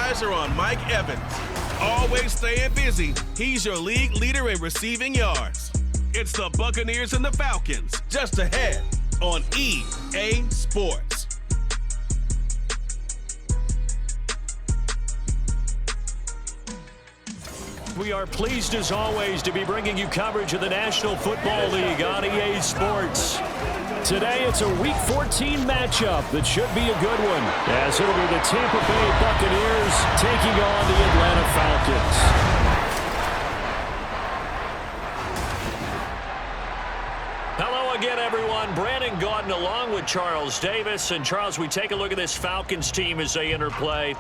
eyes are on Mike Evans. Always staying busy, he's your league leader in receiving yards. It's the Buccaneers and the Falcons, just ahead on EA Sports. We are pleased as always to be bringing you coverage of the National Football League on EA Sports. Today it's a Week 14 matchup that should be a good one, as it'll be the Tampa Bay Buccaneers taking on the Atlanta Falcons. Hello again, everyone. Brandon Gaudin along with Charles Davis. And Charles, we take a look at this Falcons team as they enter play.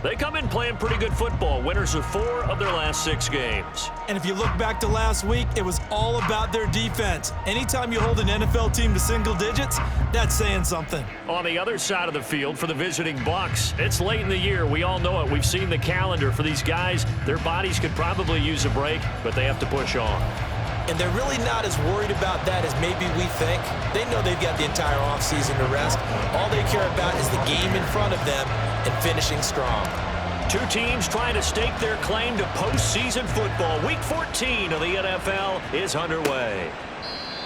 They come in playing pretty good football, winners of 4 of their last 6 games. And if you look back to last week, it was all about their defense. Anytime you hold an NFL team to single digits, that's saying something. On the other side of the field for the visiting Bucs, it's late in the year. We all know it. We've seen the calendar for these guys. Their bodies could probably use a break, but they have to push on. And they're really not as worried about that as maybe we think. They know they've got the entire offseason to rest. All they care about is the game in front of them and finishing strong. 2 teams trying to stake their claim to postseason football. Week 14 of the NFL is underway.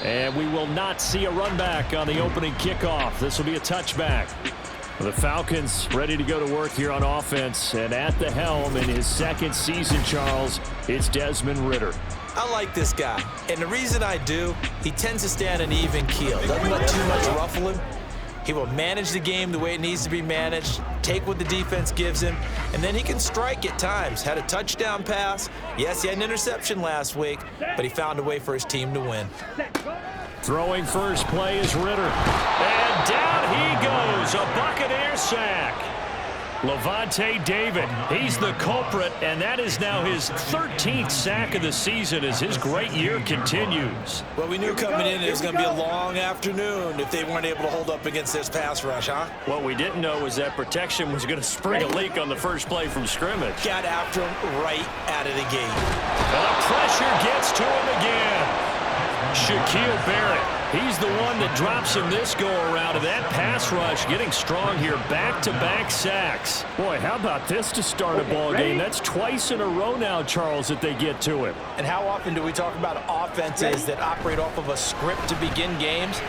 And we will not see a run back on the opening kickoff. This will be a touchback. The Falcons ready to go to work here on offense. And at the helm in his 2nd season, Charles, it's Desmond Ridder. I like this guy, and the reason I do, he tends to stay on an even keel. Doesn't let too much ruffle him. He will manage the game the way it needs to be managed, take what the defense gives him, and then he can strike at times. Had a touchdown pass. Yes, he had an interception last week, but he found a way for his team to win. Throwing first play is Ridder. And down he goes, a Buccaneer sack. Levante David, he's the culprit, and that is now his 13th sack of the season as his great year continues. Well, we knew coming in it was going to be a long afternoon if they weren't able to hold up against this pass rush, huh? What we didn't know was that protection was going to spring a leak on the first play from scrimmage. Got after him right out of the gate. And the pressure gets to him again. Shaquille Barrett, he's the one that drops him this go-around, and that pass rush getting strong here, back-to-back sacks. Boy, how about this to start a ball game? That's twice in a row now, Charles, that they get to him. And how often do we talk about offenses that operate off of a script to begin games?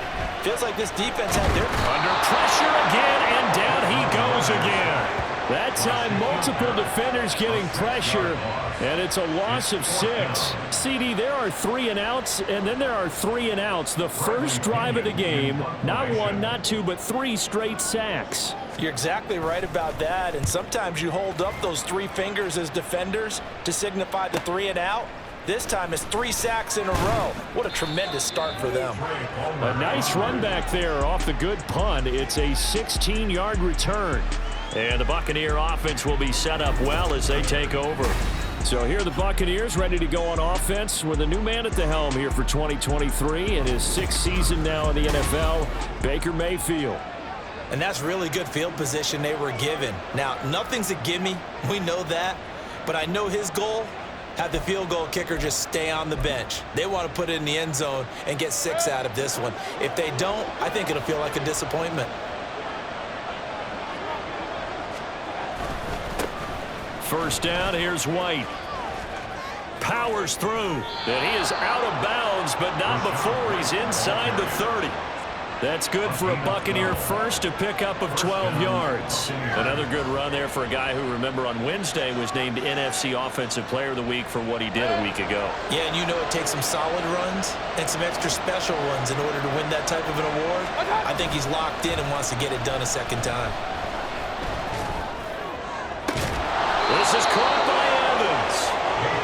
Feels like this defense had their... Under pressure again, and down he goes again. That time, multiple defenders getting pressure, and it's a loss of 6. CD, there are 3 and outs, and then there are 3 and outs. The first drive of the game, not 1, not 2, but 3 straight sacks. You're exactly right about that, and sometimes you hold up those 3 fingers as defenders to signify the 3 and out. This time it's 3 sacks in a row. What a tremendous start for them. A nice run back there off the good punt. It's a 16-yard return. And the Buccaneer offense will be set up well as they take over. So here are the Buccaneers ready to go on offense with a new man at the helm here for 2023 in his 6th season now in the NFL, Baker Mayfield. And that's really good field position they were given. Now, nothing's a gimme. We know that. But I know his goal, have the field goal kicker just stay on the bench. They want to put it in the end zone and get 6 out of this one. If they don't, I think it'll feel like a disappointment. First down, here's White. Powers through, and he is out of bounds, but not before he's inside the 30. That's good for a Buccaneer first, a pickup of 12 yards. Another good run there for a guy who, remember, on Wednesday was named NFC Offensive Player of the Week for what he did a week ago. Yeah, and you know it takes some solid runs and some extra special ones in order to win that type of an award. I think he's locked in and wants to get it done a second time. This is caught by Evans.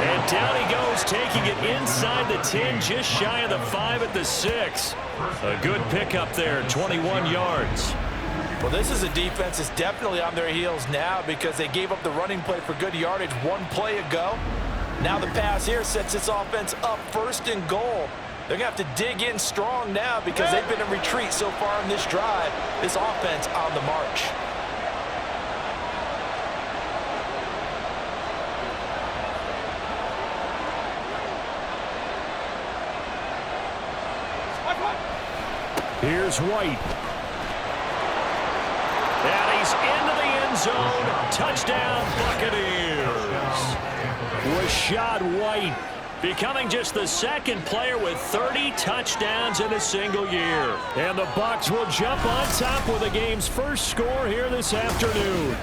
And down he goes, taking it inside the 10, just shy of the 5 at the 6. A good pickup there, 21 yards. Well, this is a defense that's definitely on their heels now because they gave up the running play for good yardage 1 play ago. Now the pass here sets this offense up 1st and goal. They're going to have to dig in strong now because they've been in retreat so far in this drive. This offense on the march. Here's White. And he's into the end end zone. Touchdown, Buccaneers. Rachaad White becoming just the second player with 30 touchdowns in a single year. And the Bucs will jump on top with the game's first score here this afternoon.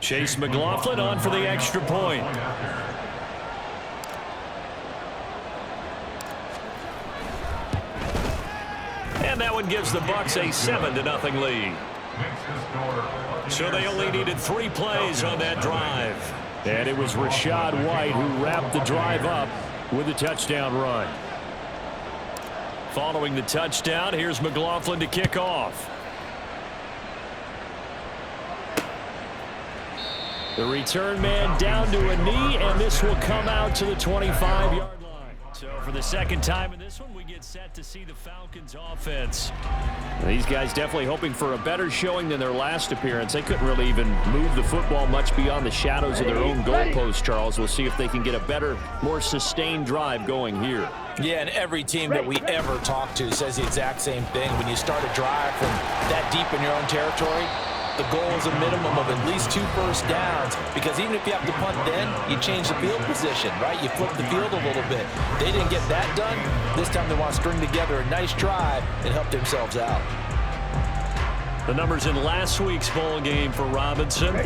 Chase McLaughlin on for the extra point. And that one gives the Bucs a 7-0 lead. So they only needed 3 plays on that drive. And it was Rachaad White who wrapped the drive up with a touchdown run. Following the touchdown, here's McLaughlin to kick off. The return man down to a knee, and this will come out to the 25-yard line. So for the second time in this one, we get set to see the Falcons offense. These guys definitely hoping for a better showing than their last appearance. They couldn't really even move the football much beyond the shadows of their own goalpost, Charles. We'll see if they can get a better, more sustained drive going here. Yeah, and every team that we ever talk to says the exact same thing. When you start a drive from that deep in your own territory, the goal is a minimum of at least 2 first downs, because even if you have to punt then, you change the field position, right? You flip the field a little bit. They didn't get that done. This time they want to string together a nice drive and help themselves out. The numbers in last week's bowl game for Robinson: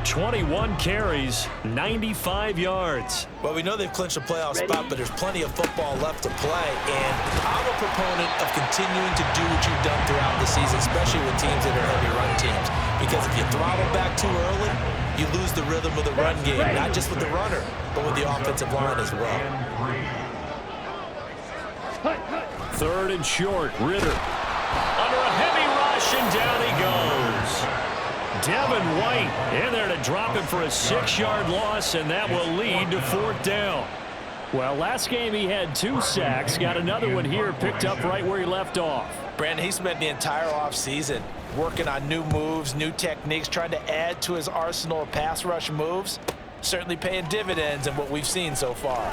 21 carries, 95 yards. Well, we know they've clinched a playoff spot, but there's plenty of football left to play. And I'm a proponent of continuing to do what you've done throughout the season, especially with teams that are heavy run teams. Because if you throttle back too early, you lose the rhythm of the run game, not just with the runner, but with the offensive line as well. 3rd and short, Ritter. Under a heavy rush, and down he goes. Devin White in there to drop him for a 6-yard loss, and that will lead to 4th down. Well, last game he had 2 sacks. Got another one here, picked up right where he left off. Brandon, he spent the entire offseason working on new moves, new techniques, trying to add to his arsenal of pass rush moves. Certainly paying dividends in what we've seen so far.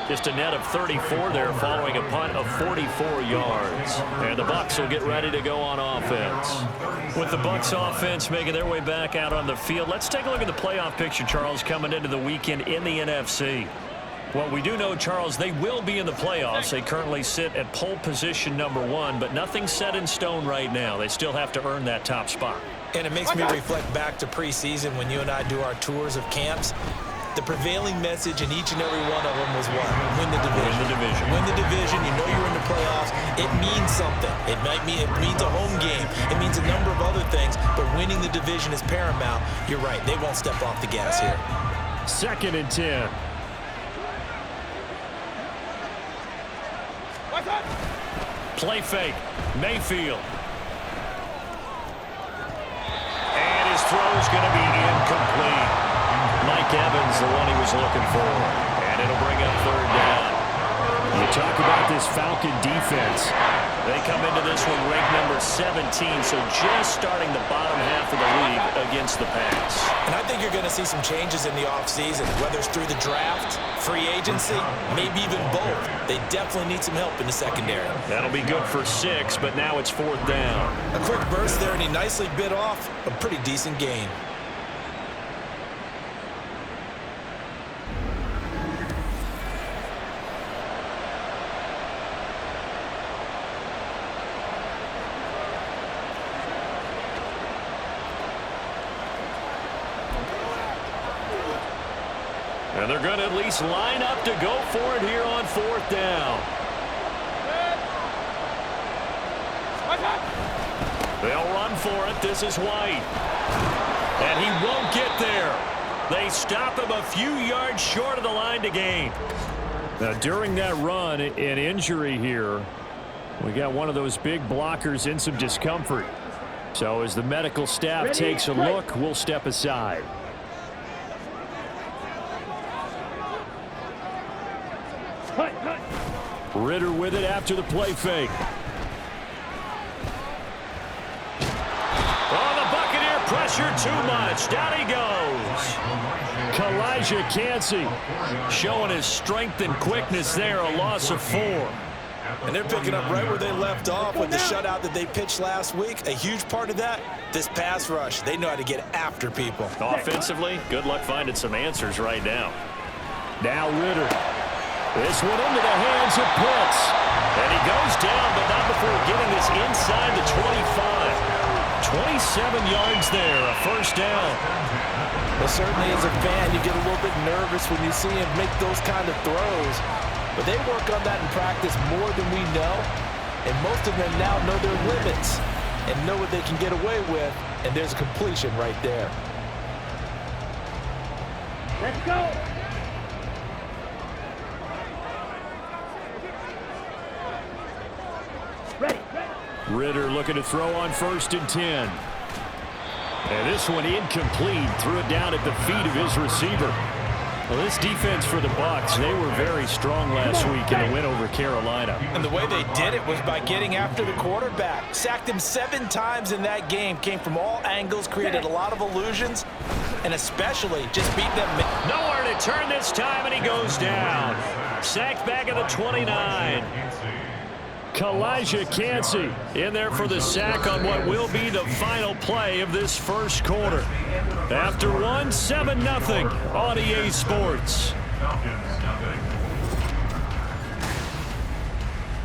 Just a net of 34 there following a punt of 44 yards. And the Bucs will get ready to go on offense. With the Bucs offense making their way back out on the field, let's take a look at the playoff picture, Charles, coming into the weekend in the NFC. Well, we do know, Charles, they will be in the playoffs. They currently sit at pole position #1, but nothing's set in stone right now. They still have to earn that top spot. And it makes me reflect back to preseason when you and I do our tours of camps. The prevailing message in each and every one of them was what? Win the division. Win the division. Win the division. You know you're in the playoffs. It means something. It means a home game. It means a number of other things, but winning the division is paramount. You're right. They won't step off the gas here. 2nd and 10. Play fake. Mayfield. And his throw is going to be incomplete. Mike Evans, the one he was looking for. And it'll bring up 3rd down. You talk about this Falcon defense. They come into this one ranked number 17, so just starting the bottom half of the league against the pass. And I think you're going to see some changes in the offseason, whether it's through the draft, free agency, maybe even both. They definitely need some help in the secondary. That'll be good for 6, but now it's 4th down. A quick burst there, and he nicely bit off a pretty decent gain. And they're going to at least line up to go for it here on 4th down. They'll run for it. This is White. And he won't get there. They stop him a few yards short of the line to gain. Now, during that run, an injury here. We got one of those big blockers in some discomfort. So as the medical staff takes a look, we'll step aside. Ritter with it after the play fake. Oh, the Buccaneer pressure too much. Down he goes. Elijah Cansey showing his strength and quickness there, a loss of 4. And they're picking up right where they left off with the shutout that they pitched last week. A huge part of that, this pass rush. They know how to get after people. Offensively, good luck finding some answers right now. Now Ritter. This one into the hands of Pitts. And he goes down, but not before getting this inside the 25. 27 yards there, a first down. Well, certainly as a fan, you get a little bit nervous when you see him make those kind of throws. But they work on that in practice more than we know. And most of them now know their limits and know what they can get away with. And there's a completion right there. Let's go. Ready. Ritter looking to throw on 1st and 10. And this one incomplete. Threw it down at the feet of his receiver. Well, this defense for the Bucs, they were very strong last week in the win over Carolina. And the way they did it was by getting after the quarterback. Sacked him 7 times in that game. Came from all angles, created a lot of illusions, and especially just beat them. Nowhere to turn this time, and he goes down. Sacked back at the 29. Elijah Cansey in there for the sack on what will be the final play of this first quarter. After 1, 7-0 on EA Sports.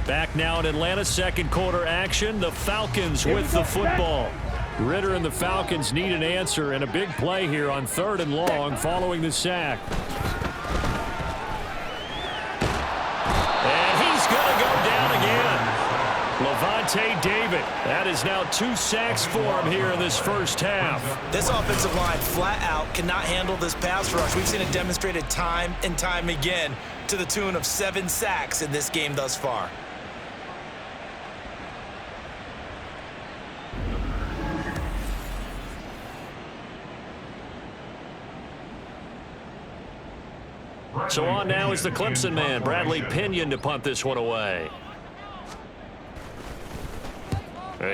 Back now in Atlanta, second quarter action. The Falcons with the football. Ritter and the Falcons need an answer, and a big play here on 3rd and long following the sack. Levante David. That is now 2 sacks for him here in this first half. This offensive line flat out cannot handle this pass rush. We've seen it demonstrated time and time again to the tune of 7 sacks in this game thus far. So on now is the Clemson man, Bradley Pinion, to punt this one away.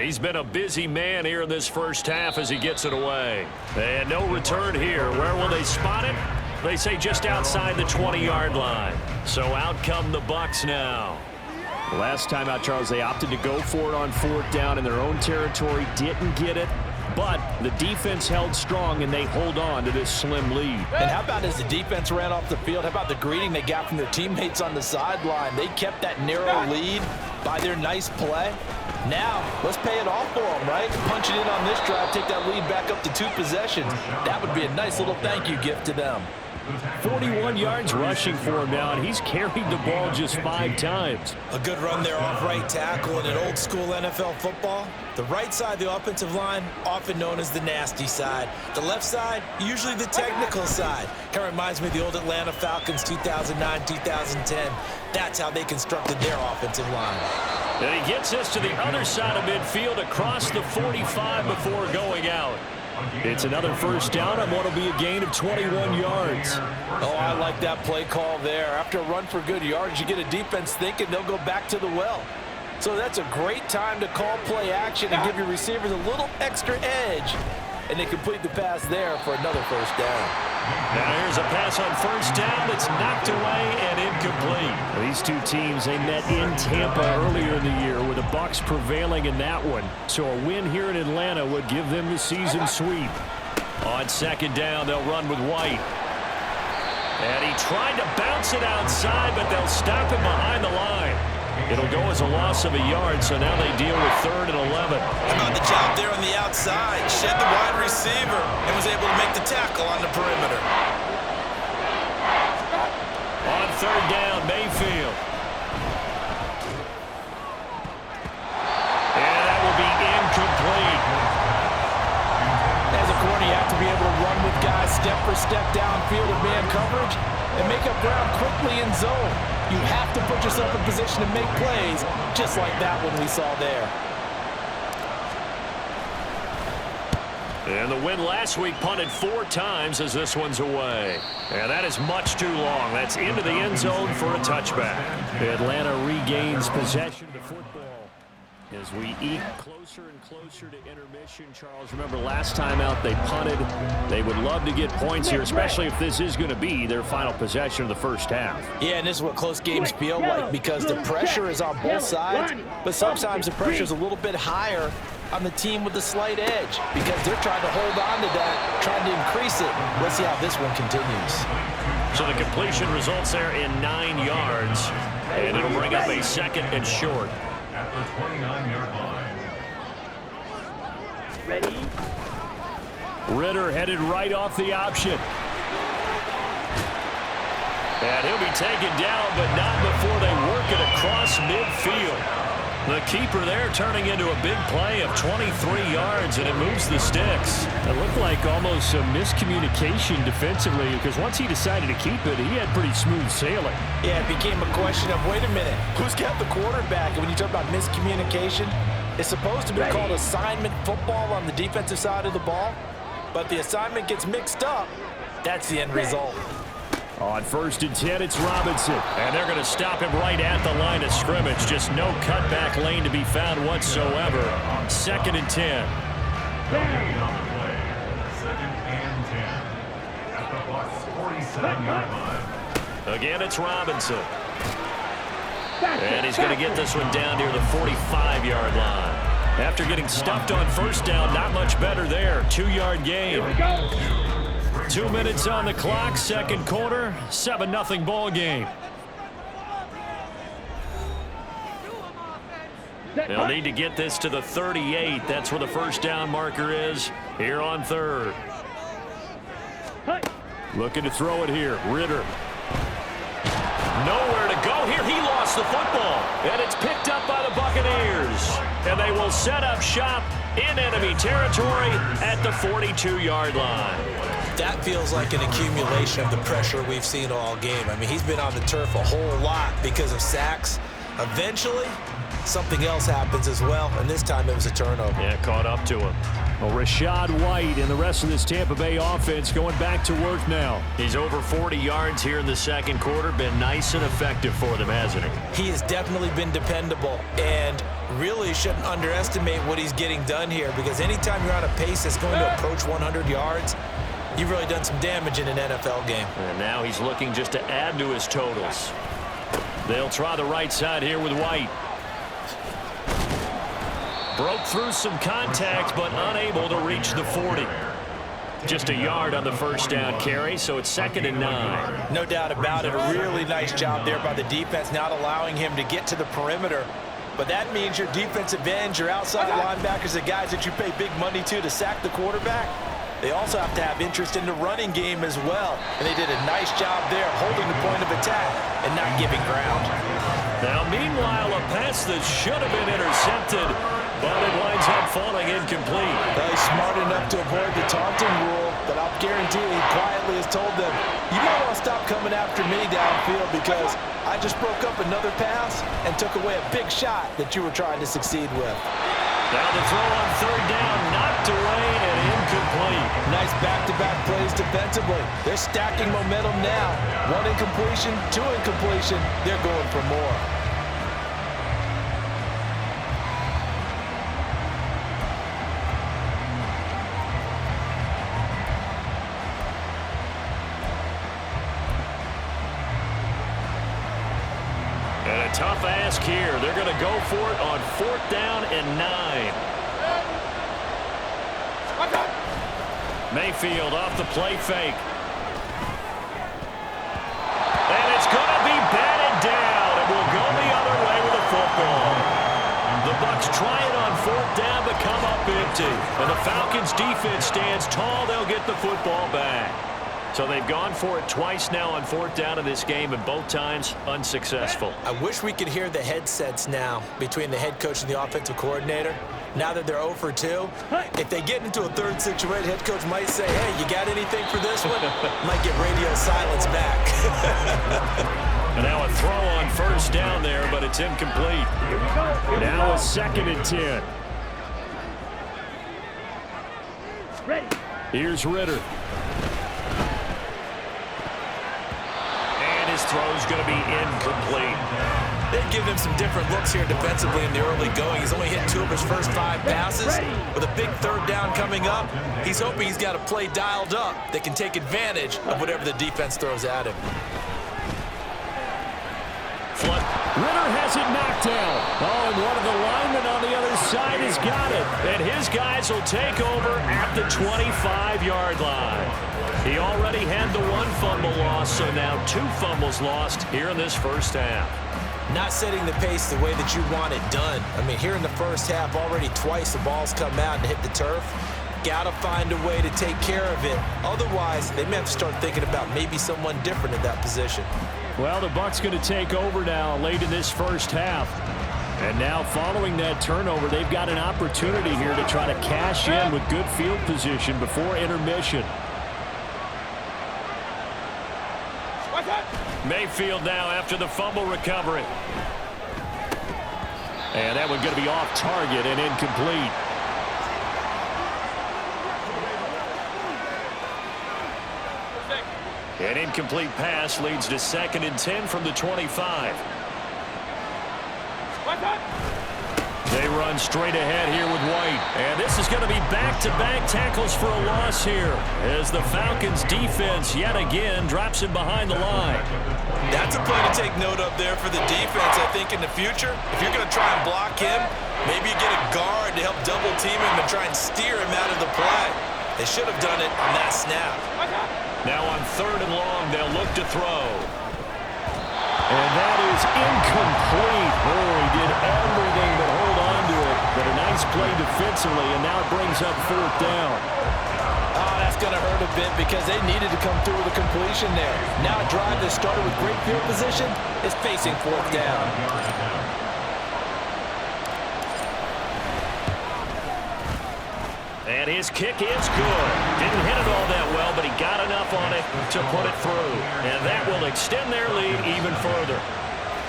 He's been a busy man here in this first half as he gets it away. And no return here. Where will they spot it? They say just outside the 20-yard line. So out come the Bucs now. Last time out, Charles, they opted to go for it on 4th down in their own territory. Didn't get it. But the defense held strong, and they hold on to this slim lead. And how about as the defense ran off the field, how about the greeting they got from their teammates on the sideline? They kept that narrow lead by their nice play. Now, let's pay it off for them, right? Punch it in on this drive, take that lead back up to 2 possessions. That would be a nice little thank you gift to them. 41 yards rushing for him now, and he's carried the ball just 5 times. A good run there off right tackle in an old school NFL football. The right side of the offensive line, often known as the nasty side. The left side, usually the technical side. Kind of reminds me of the old Atlanta Falcons 2009, 2010. That's how they constructed their offensive line. And he gets us to the other side of midfield across the 45 before going out. It's another first down on what will be a gain of 21 yards. Oh, I like that play call there. After a run for good yards, you get a defense thinking they'll go back to the well. So that's a great time to call play action and give your receivers a little extra edge. And they complete the pass there for another first down. Now here's a pass on first down that's knocked away and incomplete. These two teams, they met in Tampa earlier in the year with the Bucs prevailing in that one. So a win here in Atlanta would give them the season sweep. On second down, they'll run with White. And he tried to bounce it outside, but they'll stop him behind the line. It'll go as a loss of a yard, so now they deal with 3rd and 11. How about the job there on the outside? Shed the wide receiver and was able to make the tackle on the perimeter. On 3rd down, Mayfield. And that will be incomplete. As a corner, you have to be able to run with guys step for step downfield in man coverage and make up ground quickly in zone. You have to put yourself in position to make plays, just like that one we saw there. And the win last week punted 4 times as this one's away. And that is much too long. That's into the end zone for a touchback. Atlanta regains possession of the football. As we eke closer and closer to intermission, Charles, remember last time out they punted. They would love to get points here, especially if this is going to be their final possession of the first half. Yeah, and this is what close games feel like because the pressure is on both sides, but sometimes the pressure is a little bit higher on the team with the slight edge because they're trying to hold on to that, trying to increase it. Let's see how this one continues. So the completion results there in 9 yards, and it'll bring up a 2nd and short. At the 29-yard line. Ready? Ritter headed right off the option. And he'll be taken down, but not before they work it across midfield. The keeper there turning into a big play of 23 yards, and it moves the sticks. It looked like almost a miscommunication defensively because once he decided to keep it, he had pretty smooth sailing. Yeah, it became a question of, wait a minute, who's got the quarterback? And when you talk about miscommunication, it's supposed to be called assignment football on the defensive side of the ball, but the assignment gets mixed up. That's the end result. On 1st and 10, it's Robinson. And they're going to stop him right at the line of scrimmage. Just no cutback lane to be found whatsoever. 2nd and 10. Penalty on the play. 2nd and 10. At the Bucs' 47-yard line. Again, it's Robinson. And he's going to get this one down near the 45-yard line. After getting stuffed on 1st down, not much better there. 2-yard gain. 2 minutes on the clock, 2nd quarter, 7-0 ball game. They'll need to get this to the 38. That's where the 1st down marker is here on 3rd. Looking to throw it here. Ritter. Nowhere to go here. He lost the football. And it's picked up by the Buccaneers. And they will set up shop in enemy territory at the 42-yard line. That feels like an accumulation of the pressure we've seen all game. I mean, he's been on the turf a whole lot because of sacks. Eventually, something else happens as well, and this time it was a turnover. Yeah, caught up to him. Well, Rashad White and the rest of this Tampa Bay offense going back to work now. He's over 40 yards here in the 2nd quarter. Been nice and effective for them, hasn't he? He has definitely been dependable, and really shouldn't underestimate what he's getting done here because anytime you're on a pace that's going to approach 100 yards, you've really done some damage in an NFL game. And now he's looking just to add to his totals. They'll try the right side here with White. Broke through some contact, but unable to reach the 40. Just a yard on the 1st down carry, so it's 2nd and 9. No doubt about it. A really nice job there by the defense, not allowing him to get to the perimeter. But that means your defensive ends, your outside linebackers, the guys that you pay big money to sack the quarterback, they also have to have interest in the running game as well. And they did a nice job there holding the point of attack and not giving ground. Now, meanwhile, a pass that should have been intercepted, but it winds up falling incomplete. Well, he's smart enough to avoid the taunting rule, but I'll guarantee he quietly has told them, you might want to stop coming after me downfield because I just broke up another pass and took away a big shot that you were trying to succeed with. Now the throw on 3rd down, knocked away and incomplete. Nice back-to-back plays defensively. They're stacking momentum now. 1 incompletion, 2 incompletion. They're going for more. And a tough ask here. They're going to go for it on 4th down and 9. Mayfield off the play fake. And it's going to be batted down. It will go the other way with the football. The Bucs try it on 4th down, but come up empty. And the Falcons defense stands tall. They'll get the football back. So they've gone for it twice now on 4th down in this game, and both times unsuccessful. I wish we could hear the headsets now between the head coach and the offensive coordinator. Now that they're 0 for 2, if they get into a 3rd situation, head coach might say, hey, you got anything for this one? Might get radio silence back. And now a throw on 1st down there, but it's incomplete. Now a 2nd and 10. Ready. Here's Ritter. And his throw's going to be incomplete. They've given him some different looks here defensively in the early going. He's only hit 2 of his first 5 passes. With a big 3rd down coming up, he's hoping he's got a play dialed up that can take advantage of whatever the defense throws at him. Ritter has it knocked down. Oh, and one of the linemen on the other side has got it. And his guys will take over at the 25-yard line. He already had the 1 fumble loss, so now 2 fumbles lost here in this first half. Not setting the pace the way that you want it done. I mean, here in the first half, already twice the ball's come out and hit the turf. Got to find a way to take care of it. Otherwise, they may have to start thinking about maybe someone different in that position. Well, the Bucs going to take over now late in this first half. And now following that turnover, they've got an opportunity here to try to cash in with good field position before intermission. Mayfield now after the fumble recovery. And that one's going to be off target and incomplete. An incomplete pass leads to 2nd and 10 from the 25. They run straight ahead here with White. And this is going to be back-to-back tackles for a loss here as the Falcons defense yet again drops him behind the line. That's a play to take note of there for the defense. I think in the future, if you're going to try and block him, maybe you get a guard to help double team him and try and steer him out of the play. They should have done it on that snap. Now on 3rd and long, they'll look to throw. And that is incomplete. Oh, he did everything but hold on to it. But a nice play defensively, and now it brings up 4th down. Oh, that's going to hurt a bit because they needed to come through with a completion there. Now a drive that started with great field position is facing 4th down. And his kick is good. Didn't hit it all that well, but he got enough on it to put it through. And that will extend their lead even further.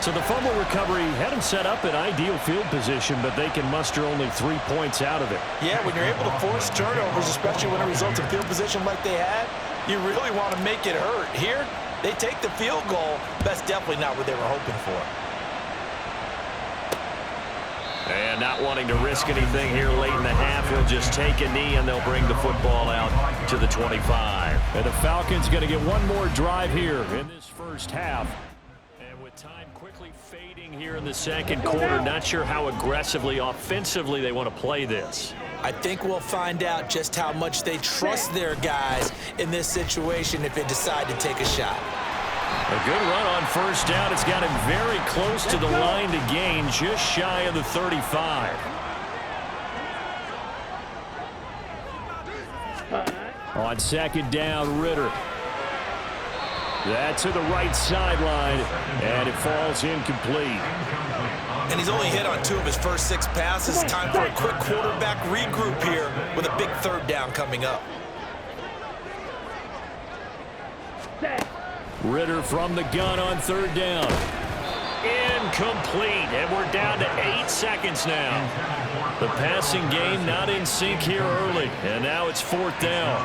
So the fumble recovery had him set up in ideal field position, but they can muster only 3 points out of it. Yeah, when you're able to force turnovers, especially when it results in field position like they had, you really want to make it hurt. Here, they take the field goal. That's definitely not what they were hoping for. And not wanting to risk anything here late in the half, he'll just take a knee and they'll bring the football out to the 25. And the Falcons going to get one more drive here in this first half. And with time quickly fading here in the second quarter, not sure how aggressively, offensively they want to play this. I think we'll find out just how much they trust their guys in this situation if they decide to take a shot. A good run on 1st down. It's got him very close to the line to gain, just shy of the 35. On 2nd down, Ritter. That to the right sideline, and it falls incomplete. And he's only hit on 2 of his first 6 passes. Time for a quick quarterback regroup here with a big 3rd down coming up. Ritter from the gun on 3rd down. Incomplete, and we're down to 8 seconds now. The passing game not in sync here early, and now it's 4th down.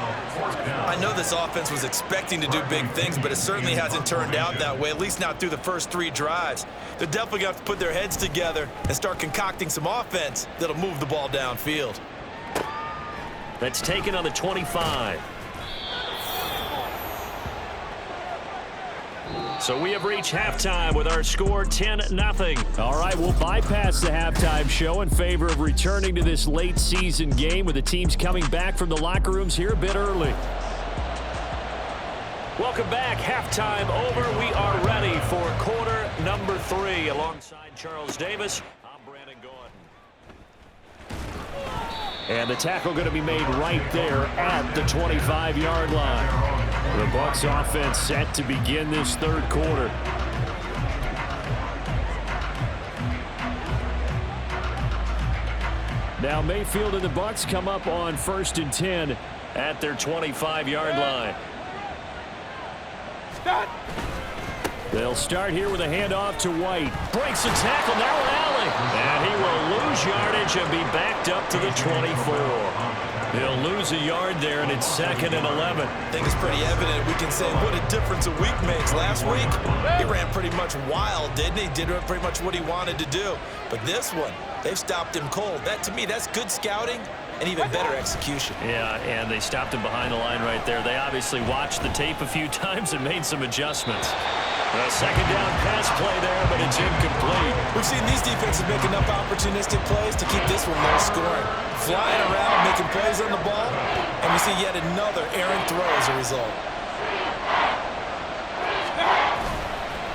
I know this offense was expecting to do big things, but it certainly hasn't turned out that way, at least not through the first 3 drives. They're definitely going to have to put their heads together and start concocting some offense that'll move the ball downfield. That's taken on the 25. So we have reached halftime with our score 10-0. All right, we'll bypass the halftime show in favor of returning to this late season game with the teams coming back from the locker rooms here a bit early. Welcome back. Halftime over. We are ready for quarter number 3. Alongside Charles Davis, I'm Brandon Gordon. And the tackle going to be made right there at the 25-yard line. The Bucs offense set to begin this 3rd quarter. Now Mayfield and the Bucs come up on 1st and 10 at their 25-yard line. They'll start here with a handoff to White. Breaks a tackle, now an alley. And he will lose yardage and be backed up to the 24. He'll lose a yard there, and it's 2nd and 11. I think it's pretty evident. We can say what a difference a week makes. Last week, he ran pretty much wild, didn't he? Did pretty much what he wanted to do. But this one, they've stopped him cold. That, to me, that's good scouting and even better execution. Yeah, and they stopped him behind the line right there. They obviously watched the tape a few times and made some adjustments. A second down pass play there, but it's incomplete. We've seen these defenses make enough opportunistic plays to keep this one low scoring. Flying around, making plays on the ball, and we see yet another errant throw as a result.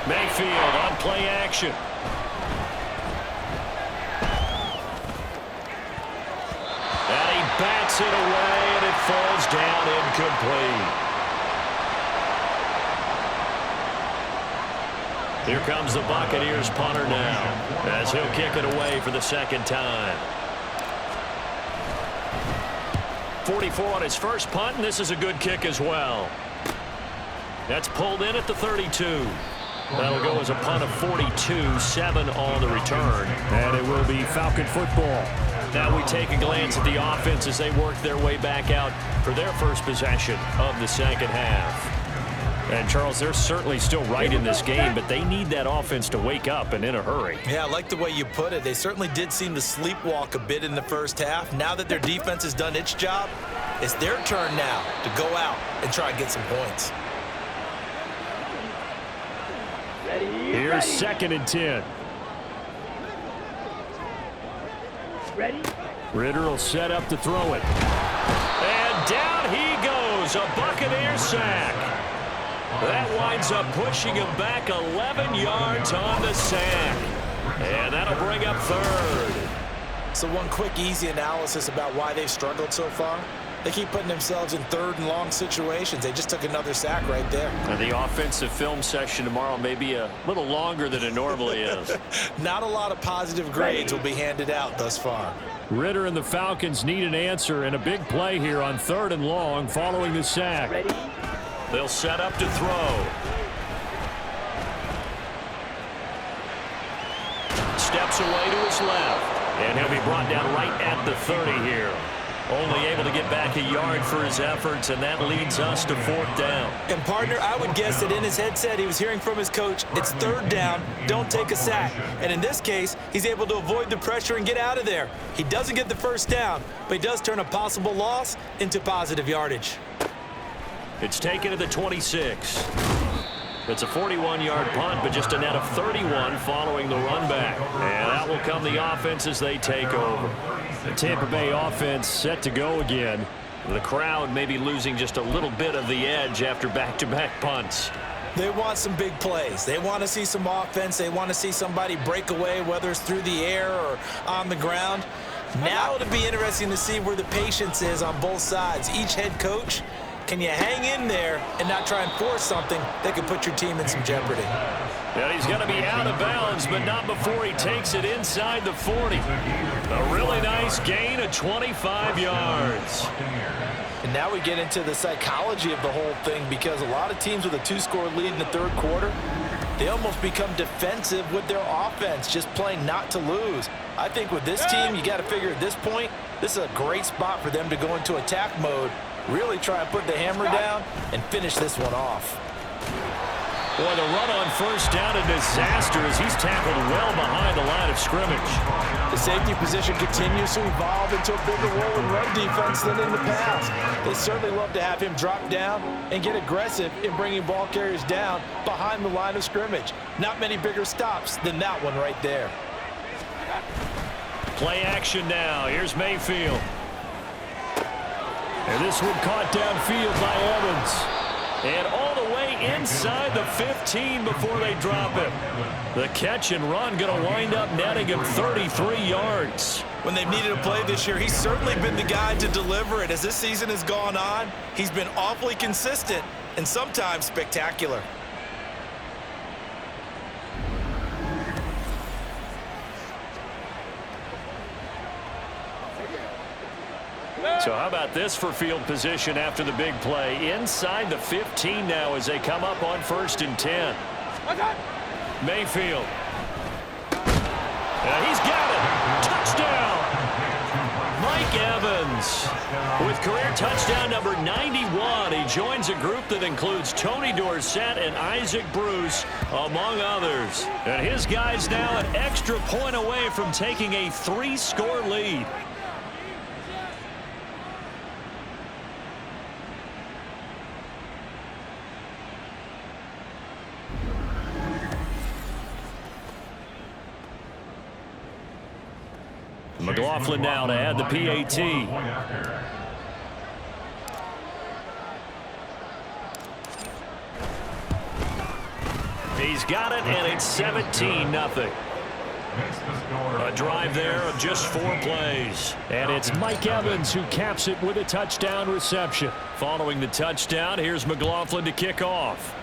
Mayfield on play action. And he bats it away, and it falls down incomplete. Here comes the Buccaneers punter now, as he'll kick it away for the second time. 44 on his first punt, and this is a good kick as well. That's pulled in at the 32. That'll go as a punt of 42, 7 on the return. And it will be Falcon football. Now we take a glance at the offense as they work their way back out for their first possession of the second half. And, Charles, they're certainly still right in this game, but they need that offense to wake up and in a hurry. Yeah, I like the way you put it. They certainly did seem to sleepwalk a bit in the first half. Now that their defense has done its job, it's their turn now to go out and try and get some points. Here's 2nd and 10. Ready? Ritter will set up to throw it. And down he goes, a Buccaneer sack. That winds up pushing him back 11 yards on the sack. And that'll bring up 3rd. So one quick, easy analysis about why they've struggled so far. They keep putting themselves in 3rd and long situations. They just took another sack right there. And the offensive film session tomorrow may be a little longer than it normally is. Not a lot of positive grades will be handed out thus far. Ritter and the Falcons need an answer and a big play here on 3rd and long following the sack. Ready? They'll set up to throw. Steps away to his left. And he'll be brought down right at the 30 here. Only able to get back a yard for his efforts, and that leads us to 4th down. And, partner, I would guess that in his headset he was hearing from his coach, it's 3rd down, don't take a sack. And in this case, he's able to avoid the pressure and get out of there. He doesn't get the first down, but he does turn a possible loss into positive yardage. It's taken to the 26. It's a 41-yard punt, but just a net of 31 following the run back. And that will come the offense as they take over. The Tampa Bay offense set to go again. The crowd may be losing just a little bit of the edge after back-to-back punts. They want some big plays. They want to see some offense. They want to see somebody break away, whether it's through the air or on the ground. Now it'll be interesting to see where the patience is on both sides. Each head coach, can you hang in there and not try and force something that could put your team in some jeopardy? And he's going to be out of bounds, but not before he takes it inside the 40. A really nice gain of 25 yards. And now we get into the psychology of the whole thing, because a lot of teams with a 2-score lead in the 3rd quarter, they almost become defensive with their offense, just playing not to lose. I think with this team, you got to figure at this point, this is a great spot for them to go into attack mode, really try and put the hammer down and finish this one off. Boy, the run on first down, a disaster as he's tackled well behind the line of scrimmage. The safety position continues to evolve into a bigger role in run defense than in the past. They certainly love to have him drop down and get aggressive in bringing ball carriers down behind the line of scrimmage. Not many bigger stops than that one right there. Play action now. Here's Mayfield. And this one caught downfield by Evans. And all the way inside the 15 before they drop it. The catch and run going to wind up netting him 33 yards. When they've needed a play this year, he's certainly been the guy to deliver it. As this season has gone on, he's been awfully consistent and sometimes spectacular. So how about this for field position after the big play? Inside the 15 now as they come up on 1st and 10. Mayfield. He's got it. Touchdown. Mike Evans. With career touchdown number 91, he joins a group that includes Tony Dorsett and Isaac Bruce, among others. And his guys now an extra point away from taking a 3-score lead. McLaughlin now to add the PAT. He's got it, and it's 17-0. A drive there of just 4 plays. And it's Mike Evans who caps it with a touchdown reception. Following the touchdown, here's McLaughlin to kick off.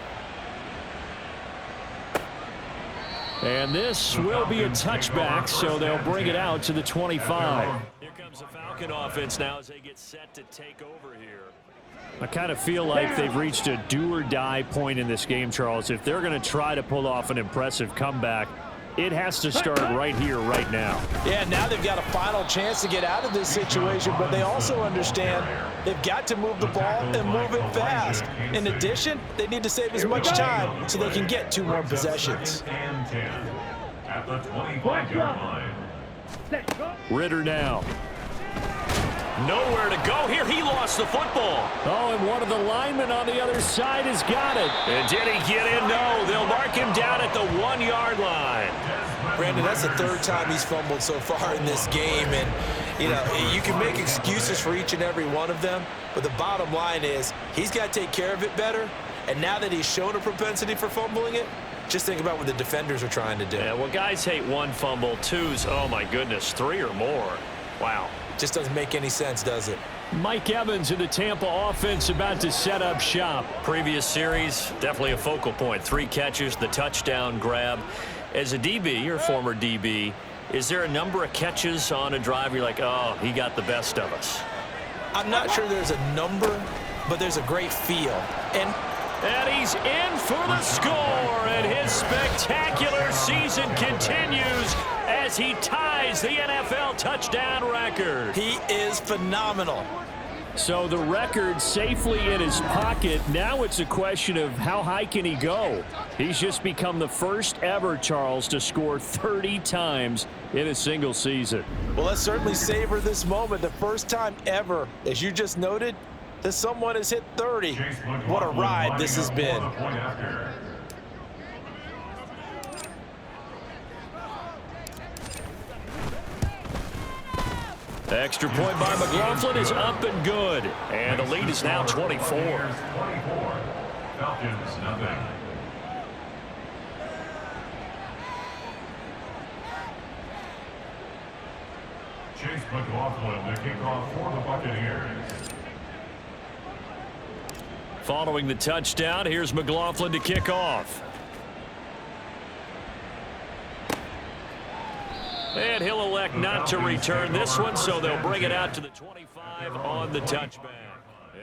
And this will be a touchback, so they'll bring it out to the 25. Here comes the Falcon offense now as they get set to take over here. I kind of feel like they've reached a do-or-die point in this game, Charles. If they're going to try to pull off an impressive comeback, it has to start right here, right now. Yeah, now they've got a final chance to get out of this situation, but they also understand they've got to move the ball and move it fast. In addition, they need to save as much time so they can get 2 more possessions. At the 25-yard line. Ritter now. Nowhere to go here. He lost the football. Oh, and one of the linemen on the other side has got it. And did he get in? No. They'll mark him down at the 1-yard line. Brandon, that's the 3rd time he's fumbled so far in this game. And, you know, you can make excuses for each and every one of them, but the bottom line is he's got to take care of it better. And now that he's shown a propensity for fumbling it, just think about what the defenders are trying to do. Yeah, well, guys hate 1 fumble, 2's, oh, my goodness, 3 or more. Wow. Just doesn't make any sense, does it? Mike Evans in the Tampa offense about to set up shop. Previous series, definitely a focal point. 3 catches, the touchdown grab. As a DB, or former DB, is there a number of catches on a drive you're like, oh, he got the best of us? I'm not sure there's a number, but there's a great feel. And he's in for the score, and his spectacular season continues as he ties the NFL touchdown record. He is phenomenal. So the record safely in his pocket. Now it's a question of how high can he go. He's just become the first ever, Charles, to score 30 times in a single season. Well, let's certainly savor this moment. The first time ever, as you just noted, that someone has hit 30. What a ride this has been. Extra point by McLaughlin is up and good. And the lead is now 24. Falcons, nothing. Chase McLaughlin, the kickoff for the Buccaneers. Following the touchdown, here's McLaughlin to kick off. And he'll elect not to return this one, so they'll bring it out to the 25 on the touchback.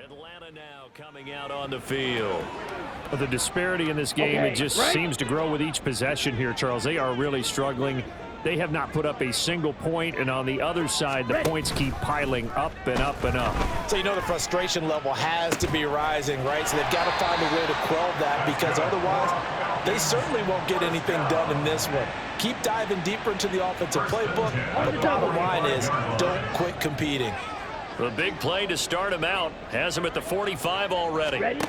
Atlanta now coming out on the field. The disparity in this game, it just seems to grow with each possession here, Charles. They are really struggling. They have not put up a single point, and on the other side, the points keep piling up and up and up. So you know the frustration level has to be rising, right? So they've got to find a way to quell that, because otherwise they certainly won't get anything done in this one. Keep diving deeper into the offensive playbook. The bottom line is don't quit competing. The big play to start him out has him at the 45 already.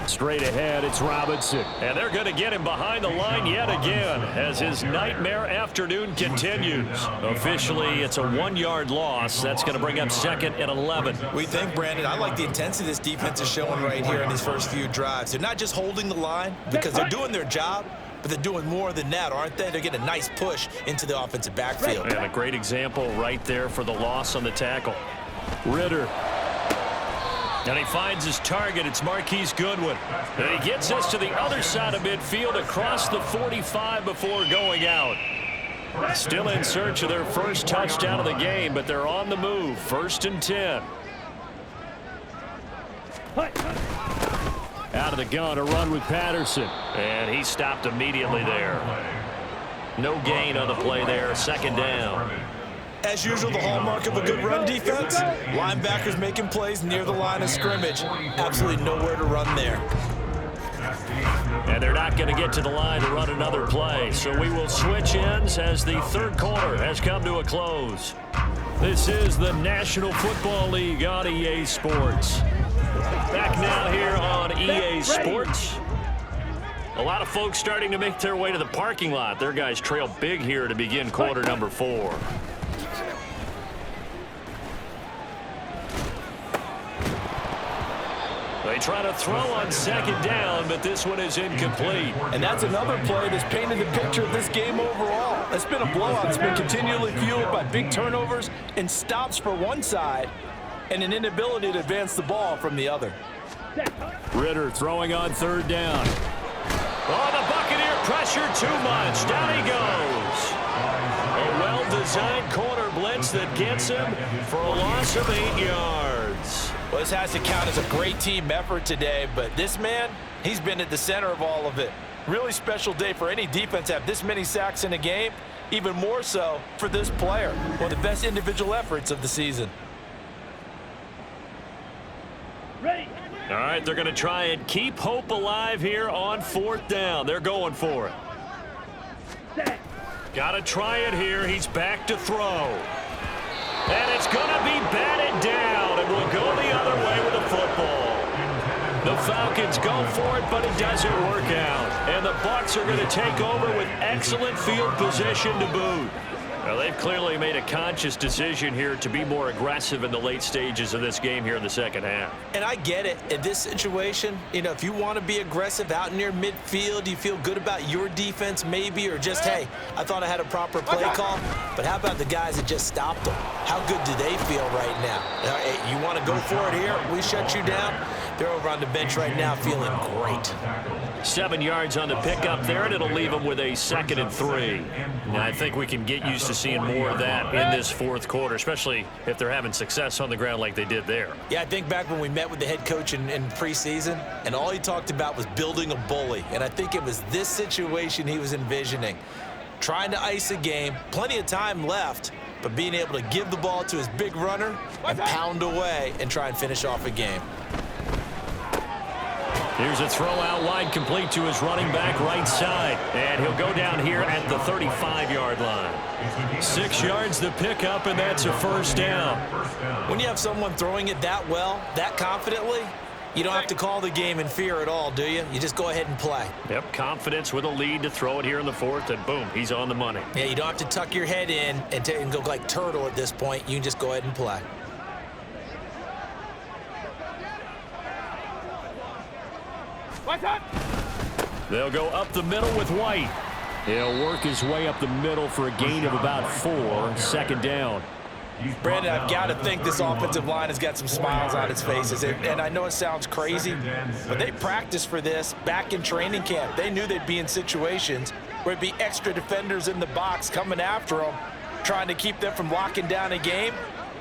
Straight ahead, it's Robinson. And they're going to get him behind the line yet again as his nightmare afternoon continues. Officially, it's a 1-yard loss. That's going to bring up 2nd and 11. We think, Brandon, I like the intensity this defense is showing right here in these first few drives. They're not just holding the line because they're doing their job, but they're doing more than that, aren't they? They're getting a nice push into the offensive backfield. And a great example right there for the loss on the tackle. Ritter. And he finds his target. It's Marquise Goodwin. And he gets us to the other side of midfield across the 45 before going out. Still in search of their first touchdown of the game, but they're on the move. 1st and 10. Out of the gun, a run with Patterson. And he stopped immediately there. No gain on the play there. 2nd down. As usual, the hallmark of a good run defense, linebackers making plays near the line of scrimmage. Absolutely nowhere to run there. And they're not going to get to the line to run another play. So we will switch ends as the third quarter has come to a close. This is the National Football League on EA Sports. Back now here on EA Sports. A lot of folks starting to make their way to the parking lot. Their guys trail big here to begin quarter number 4. They try to throw on second down, but this one is incomplete. And that's another play that's painted the picture of this game overall. It's been a blowout. It's been continually fueled by big turnovers and stops for one side and an inability to advance the ball from the other. Ritter throwing on third down. Oh, the Buccaneer pressure too much. Down he goes. A well-designed corner blitz that gets him for a loss of 8 yards. Well, this has to count as a great team effort today, but this man, he's been at the center of all of it. Really special day for any defense to have this many sacks in a game, even more so for this player. One of the best individual efforts of the season. Ready. All right, they're going to try and keep hope alive here on fourth down. They're going for it. Set. Got to try it here. He's back to throw. And it's going to be batted down, and we'll go the other way with the football. The Falcons go for it, but it doesn't work out. And the Bucs are going to take over with excellent field position to boot. Well, they've clearly made a conscious decision here to be more aggressive in the late stages of this game here in the second half. And I get it. In this situation, you know, if you want to be aggressive out near midfield, you feel good about your defense maybe, or just, hey, I thought I had a proper play call. But how about the guys that just stopped them? How good do they feel right now? Hey, you want to go for it here? We shut you down? They're over on the bench right now feeling great. 7 yards on the pickup there, and it'll leave them with a 2nd and 3. Now, I think we can get used to seeing more of that in this fourth quarter, especially if they're having success on the ground like they did there. Yeah, I think back when we met with the head coach in preseason, and all he talked about was building a bully. And I think it was this situation he was envisioning. Trying to ice a game, plenty of time left, but being able to give the ball to his big runner and pound away and try and finish off a game. Here's a throw out wide, complete to his running back right side. And he'll go down here at the 35-yard line. 6 yards to pick up, and that's a first down. When you have someone throwing it that well, that confidently, you don't have to call the game in fear at all, do you? You just go ahead and play. Yep, confidence with a lead to throw it here in the fourth, and boom, he's on the money. Yeah, you don't have to tuck your head in and go like turtle at this point. You can just go ahead and play. They'll go up the middle with White. He'll work his way up the middle for a gain of about 4. Second down. Brandon, I've got to think this offensive line has got some smiles on its faces. And I know it sounds crazy, but they practiced for this back in training camp. They knew they'd be in situations where there'd be extra defenders in the box coming after them, trying to keep them from locking down a game.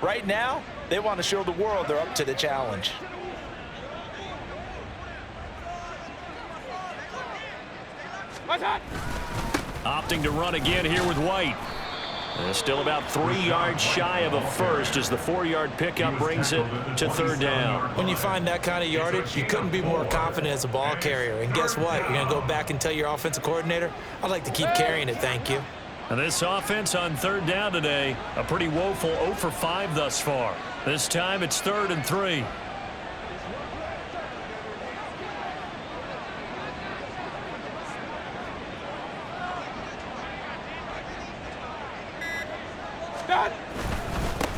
Right now, they want to show the world they're up to the challenge. Opting to run again here with White. And still about 3 yards shy of a first as the 4-yard pickup brings it to third down. When you find that kind of yardage, you couldn't be more confident as a ball carrier. And guess what? You're going to go back and tell your offensive coordinator, I'd like to keep carrying it, thank you. And this offense on third down today, a pretty woeful 0 for 5 thus far. This time it's 3rd and 3.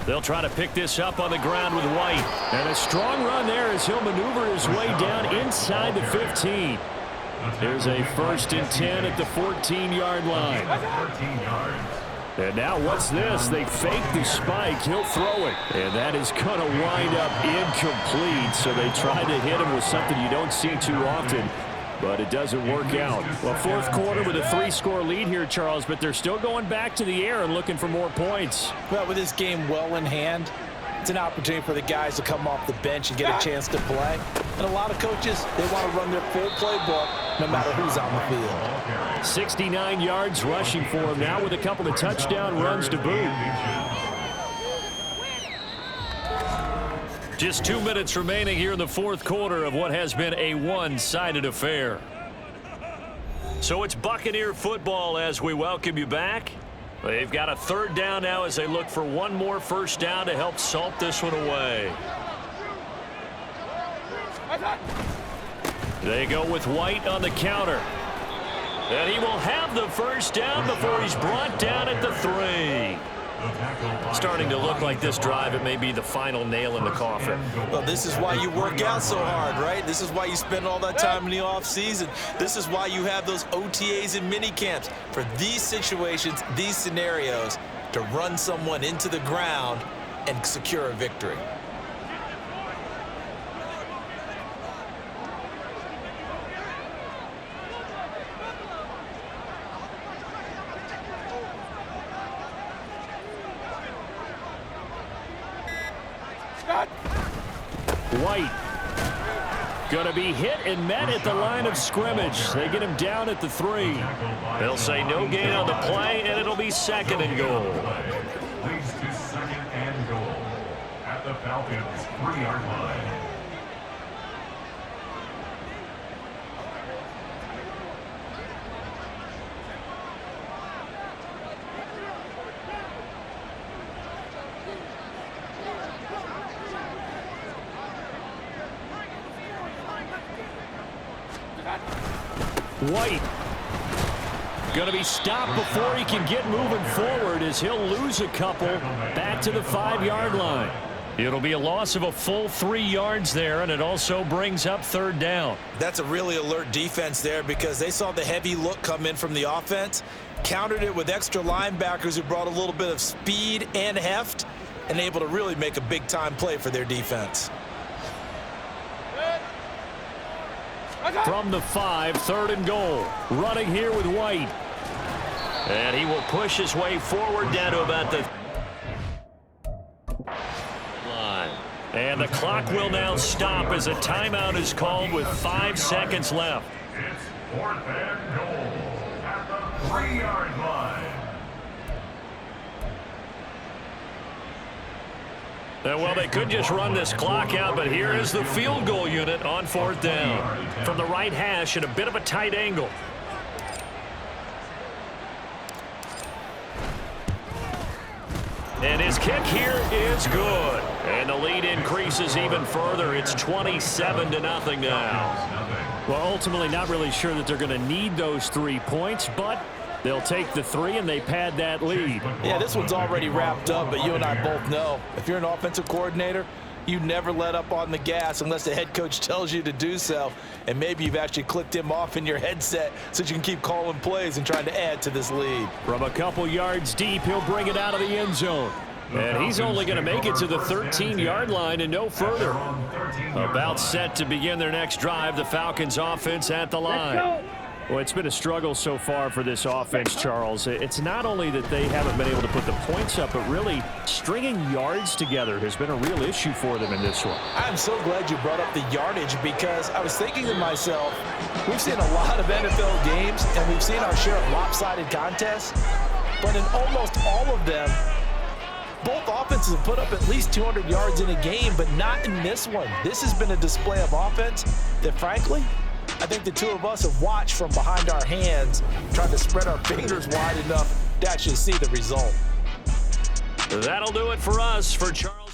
They'll try to pick this up on the ground with White. And a strong run there as he'll maneuver his way down inside the 15. Here's a 1st and 10 at the 14-yard line. 14 yards. And now what's this? They fake the spike. He'll throw it. And that is going to wind up incomplete. So they tried to hit him with something you don't see too often, but it doesn't work out. Well, fourth quarter with a 3-score lead here, Charles, but they're still going back to the air and looking for more points. Well, with this game well in hand, it's an opportunity for the guys to come off the bench and get a chance to play. And a lot of coaches, they want to run their full playbook no matter who's on the field. 69 yards rushing for him now with a couple of touchdown runs to boot. Just 2 minutes remaining here in the fourth quarter of what has been a one-sided affair. So it's Buccaneer football as we welcome you back. They've got a third down now as they look for one more first down to help salt this one away. They go with White on the counter. And he will have the first down before he's brought down at the 3. Starting to look like this drive, it may be the final nail in the coffin. Well, this is why you work out so hard, right? This is why you spend all that time in the offseason. This is why you have those OTAs and mini camps for these situations, these scenarios, to run someone into the ground and secure a victory. White going to be hit and met at the line of scrimmage. They get him down at the 3. They'll say no gain on the play, and it'll be second and goal. Leads to second and goal at the Falcons' 3-yard line. White going to be stopped before he can get moving forward as he'll lose a couple back to the 5-yard line. It'll be a loss of a full 3 yards there, and it also brings up third down. That's a really alert defense there because they saw the heavy look come in from the offense, countered it with extra linebackers who brought a little bit of speed and heft, and able to really make a big-time play for their defense. From the 5, 3rd and goal. Running here with White. And he will push his way forward down to about the line. And the clock will now stop as a timeout is called with 5 seconds left. It's 4th and goal at the 3-yard line. Well, they could just run this clock out, but here is the field goal unit on 4th down. From the right hash at a bit of a tight angle. And his kick here is good. And the lead increases even further. It's 27-0 now. Well, ultimately not really sure that they're going to need those 3 points, but they'll take the 3 and they pad that lead. Yeah, this one's already wrapped up, but you and I both know if you're an offensive coordinator, you never let up on the gas unless the head coach tells you to do so. And maybe you've actually clicked him off in your headset so that you can keep calling plays and trying to add to this lead. From a couple yards deep, he'll bring it out of the end zone. And he's only going to make it to the 13-yard line and no further. About set to begin their next drive, the Falcons offense at the line. Well, it's been a struggle so far for this offense, Charles. It's not only that they haven't been able to put the points up, but really stringing yards together has been a real issue for them in this one. I'm so glad you brought up the yardage because I was thinking to myself, we've seen a lot of NFL games and we've seen our share of lopsided contests, but in almost all of them, both offenses have put up at least 200 yards in a game, but not in this one. This has been a display of offense that, frankly, I think the two of us have watched from behind our hands, trying to spread our fingers wide enough to actually see the result. That'll do it for us. For Charles.